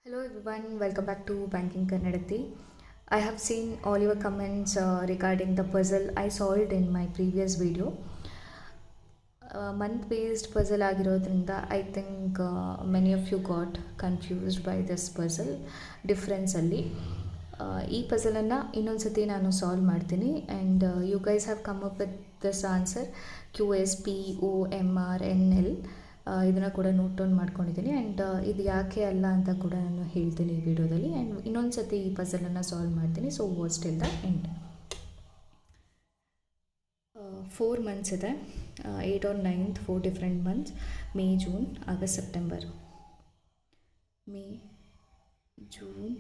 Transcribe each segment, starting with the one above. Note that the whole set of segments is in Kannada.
Hello everyone, welcome back to Banking Kannadati. I have seen all your comments regarding the puzzle I solved in my previous video. Month based puzzle ಆಗಿರೋದ್ರಿಂದ I think many of you got confused by this puzzle difference ಅಲ್ಲಿ ಈ ಪಜಲನ್ನು ಇನ್ನೊಂದು ಸತಿ ನಾನು ಸಾಲ್ವ್ ಮಾಡ್ತೀನಿ and you guys have come up with this answer QSPOMRNL ಇದನ್ನು ಕೂಡ ನೋಟ್ ಡೌನ್ ಮಾಡ್ಕೊಂಡಿದ್ದೀನಿ ಆ್ಯಂಡ್ ಇದು ಯಾಕೆ ಅಲ್ಲ ಅಂತ ಕೂಡ ನಾನು ಹೇಳ್ತೀನಿ ಈ ವಿಡಿಯೋದಲ್ಲಿ ಆ್ಯಂಡ್ ಇನ್ನೊಂದು ಸತಿ ಈ ಪಜಲನ್ನು ಸಾಲ್ವ್ ಮಾಡ್ತೀನಿ. So watch till the end. 4 months ಇದೆ, 8 or 9th 4 different months, May, June, August, September. May, June,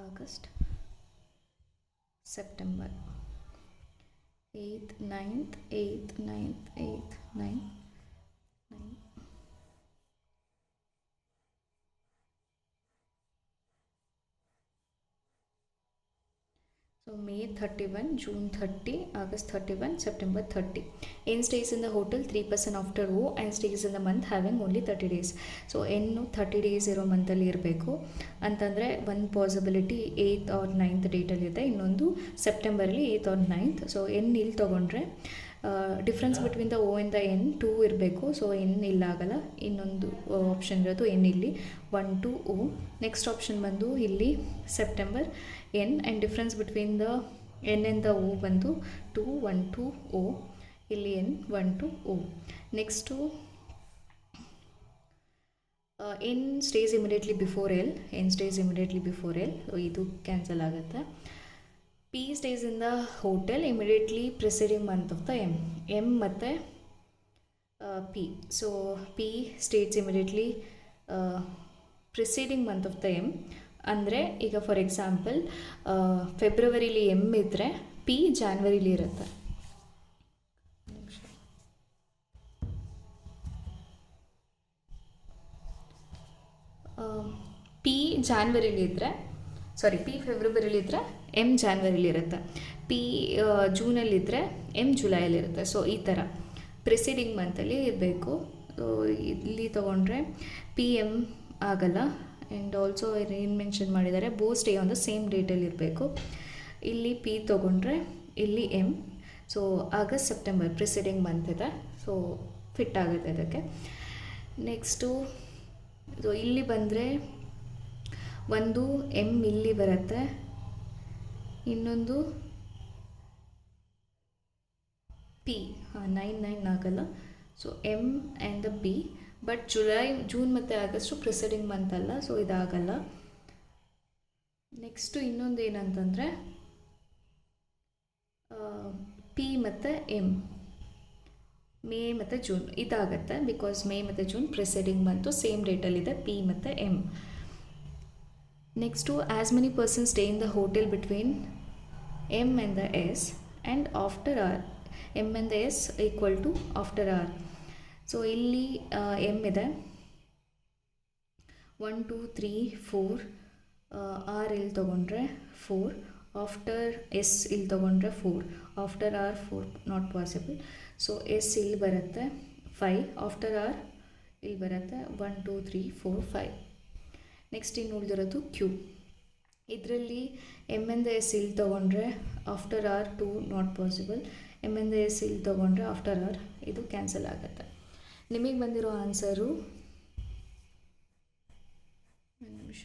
August, September. 8th, 9th, 8th, 9th, 8th, 9th, 9th. So May 31, June 30, August 31, September 30. N stays in the hotel 3% after O and stays in the month having only 30 days. So N 30 days ಇರೋ ಮಂತಲ್ಲಿ ಇರಬೇಕು ಅಂತಂದರೆ ಒಂದು ಪಾಸಿಬಿಲಿಟಿ 8th or 9th ಡೇಟಲ್ಲಿದೆ, ಇನ್ನೊಂದು ಸೆಪ್ಟೆಂಬರಲ್ಲಿ 8th or 9th. So N ಇಲ್ಲಿ ತೊಗೊಂಡ್ರೆ ಡಿಫ್ರೆನ್ಸ್ ಬಿಟ್ವೀನ್ ದ O ಇಂದ N 2 ಇರಬೇಕು. ಸೊ N ಇಲ್ಲಾಗಲ್ಲ, ಇನ್ನೊಂದು ಆಪ್ಷನ್ ಇರೋದು N ಇಲ್ಲಿ 1 to O. ನೆಕ್ಸ್ಟ್ ಆಪ್ಷನ್ ಬಂದು ಇಲ್ಲಿ September N and difference between the N and the O ಬಂದು 2 1 to O, ಇಲ್ಲಿ N 1 to O. Next N stays immediately before L, N stays immediately before L, ಇದು ಕ್ಯಾನ್ಸಲ್ ಆಗುತ್ತೆ. P stays in the hotel immediately preceding month of the M ಮತ್ತು P. So P stays immediately preceding month of the M. ಅಂದರೆ ಈಗ ಫಾರ್ ಎಕ್ಸಾಂಪಲ್ ಫೆಬ್ರವರಿಲಿ M ಇದ್ದರೆ P ಜಾನ್ವರಿಲಿ ಇರುತ್ತೆ. P ಜಾನ್ವರಿಲಿ ಇದ್ದರೆ P ಫೆಬ್ರವರಿಲಿದ್ದರೆ M ಜಾನ್ವರಿಲಿರುತ್ತೆ, P ಜೂನಲ್ಲಿದ್ದರೆ M ಜುಲೈಯಲ್ಲಿರುತ್ತೆ. ಸೊ ಈ ಥರ ಪ್ರಿಸೀಡಿಂಗ್ ಮಂತಲ್ಲಿ ಇರಬೇಕು. ಇಲ್ಲಿ ತೊಗೊಂಡ್ರೆ PM ಆಗಲ್ಲ. ಆ್ಯಂಡ್ ಆಲ್ಸೋ ಏನು ಮೆನ್ಷನ್ ಮಾಡಿದ್ದಾರೆ, both stay on the same ಡೇಟಲ್ಲಿ ಇರಬೇಕು. ಇಲ್ಲಿ P ತೊಗೊಂಡ್ರೆ ಇಲ್ಲಿ M. So August September preceding month ಇದೆ, ಸೊ ಫಿಟ್ ಆಗುತ್ತೆ ಅದಕ್ಕೆ. ನೆಕ್ಸ್ಟು ಇಲ್ಲಿ ಬಂದರೆ ಒಂದು M ಇಲ್ಲಿ ಬರುತ್ತೆ, ಇನ್ನೊಂದು P 9 ಆಗಲ್ಲ. So M and the P. But June ಮತ್ತು ಆಗಸ್ಟು ಪ್ರಿಸೀಡಿಂಗ್ ಮಂತ್ ಅಲ್ಲ, ಸೊ ಇದಾಗಲ್ಲ. ನೆಕ್ಸ್ಟು ಇನ್ನೊಂದು ಏನಂತಂದರೆ P ಮತ್ತು M, ಮೇ ಮತ್ತು ಜೂನ್ ಇದಾಗತ್ತೆ, ಬಿಕಾಸ್ ಮೇ ಮತ್ತು ಜೂನ್ ಪ್ರಿಸೀಡಿಂಗ್ ಮಂತು ಸೇಮ್ ಡೇಟಲ್ಲಿದೆ P ಮತ್ತು M. Next as many persons stay in the hotel between M and the S and after R. M and the S equal to after R. So ಇಲ್ಲಿ M ಇದೆ 1 2 3 4, R ಇಲ್ಲಿ ತೊಗೊಂಡ್ರೆ 4, ಆಫ್ಟರ್ S ಇಲ್ಲಿ ತೊಗೊಂಡ್ರೆ 4, after R 4 not possible. So S ಇಲ್ಲಿ ಬರುತ್ತೆ 5, ಆಫ್ಟರ್ R ಇಲ್ಲಿ ಬರುತ್ತೆ 1 2 3 4 5. ನೆಕ್ಸ್ಟ್ ಇನ್ನು ಉಳಿದಿರೋದು Q. ಇದರಲ್ಲಿ M and the S ಇಲ್ಲಿ ತೊಗೊಂಡ್ರೆ after R 2 not possible, M and the S ಇಲ್ಲಿ ತೊಗೊಂಡ್ರೆ ಆಫ್ಟರ್ R ಇದು ಕ್ಯಾನ್ಸಲ್ ಆಗುತ್ತೆ. ನಿಮಗೆ ಬಂದಿರೋ ಆನ್ಸರು ಒಂದು ನಿಮಿಷ,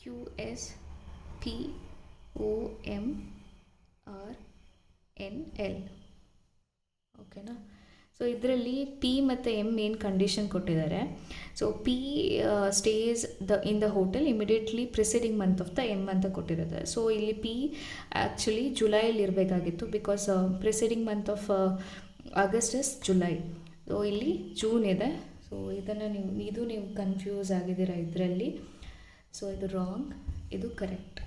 QSPOMRNL. ಓಕೆನಾ? ಸೊ ಇದರಲ್ಲಿ P ಮತ್ತು M ಏನು ಕಂಡೀಷನ್ ಕೊಟ್ಟಿದ್ದಾರೆ. So P stays in the hotel immediately preceding month of the M ಅಂತ ಕೊಟ್ಟಿರುತ್ತೆ. ಸೊ ಇಲ್ಲಿ P ಆ್ಯಕ್ಚುಲಿ ಜುಲೈಯಲ್ಲಿ ಇರಬೇಕಾಗಿತ್ತು, because preceding month of August is July. So ಇಲ್ಲಿ ಜೂನ್ ಇದೆ. ಸೊ ಇದನ್ನು ನೀವು ಕನ್ಫ್ಯೂಸ್ ಆಗಿದ್ದೀರಾ ಇದರಲ್ಲಿ. ಸೊ ಇದು ರಾಂಗ್, ಇದು ಕರೆಕ್ಟ್.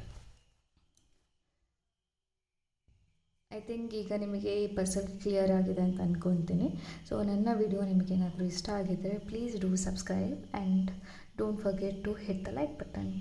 ಐ ಥಿಂಕ್ ಈಗ ನಿಮಗೆ ಈ ಪರ್ಸಲ್ ಕ್ಲಿಯರ್ ಆಗಿದೆ ಅಂತ ಅಂದ್ಕೊತೀನಿ. ಸೊ ನನ್ನ ವಿಡಿಯೋ ನಿಮಗೇನಾದರೂ ಇಷ್ಟ ಆಗಿದ್ದರೆ please do subscribe and don't forget to hit the like button.